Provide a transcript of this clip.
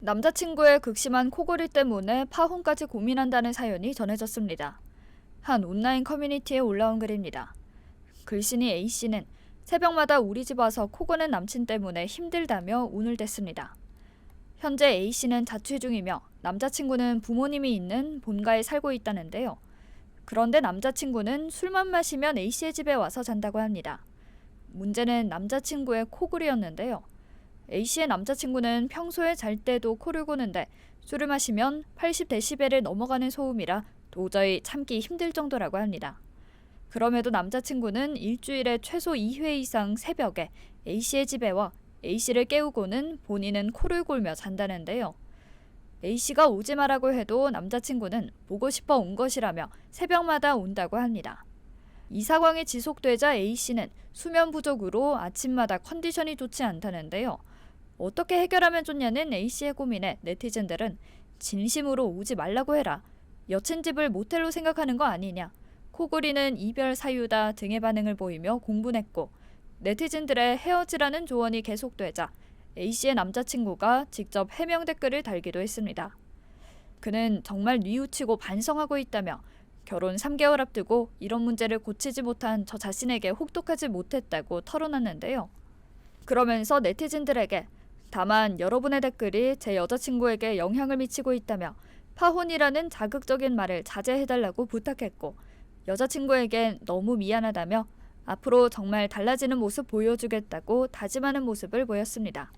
남자친구의 극심한 코골이 때문에 파혼까지 고민한다는 사연이 전해졌습니다. 한 온라인 커뮤니티에 올라온 글입니다. 글쓴이 A씨는 새벽마다 우리 집 와서 코고는 남친 때문에 힘들다며 운을 댔습니다. 현재 A씨는 자취 중이며 남자친구는 부모님이 있는 본가에 살고 있다는데요. 그런데 남자친구는 술만 마시면 A씨의 집에 와서 잔다고 합니다. 문제는 남자친구의 코골이였는데요. A씨의 남자친구는 평소에 잘 때도 코를 고는데 술을 마시면 80데시벨을 넘어가는 소음이라 도저히 참기 힘들 정도라고 합니다. 그럼에도 남자친구는 일주일에 최소 2회 이상 새벽에 A씨의 집에 와 A씨를 깨우고는 본인은 코를 골며 잔다는데요. A씨가 오지 마라고 해도 남자친구는 보고 싶어 온 것이라며 새벽마다 온다고 합니다. 이 상황이 지속되자 A씨는 수면 부족으로 아침마다 컨디션이 좋지 않다는데요. 어떻게 해결하면 좋냐는 A씨의 고민에 네티즌들은 진심으로 오지 말라고 해라. 여친 집을 모텔로 생각하는 거 아니냐. 코골이는 이별 사유다 등의 반응을 보이며 공분했고 네티즌들의 헤어지라는 조언이 계속되자 A씨의 남자친구가 직접 해명 댓글을 달기도 했습니다. 그는 정말 뉘우치고 반성하고 있다며 결혼 3개월 앞두고 이런 문제를 고치지 못한 저 자신에게 혹독하지 못했다고 털어놨는데요. 그러면서 네티즌들에게 다만 여러분의 댓글이 제 여자친구에게 영향을 미치고 있다며 파혼이라는 자극적인 말을 자제해달라고 부탁했고 여자친구에겐 너무 미안하다며 앞으로 정말 달라지는 모습 보여주겠다고 다짐하는 모습을 보였습니다.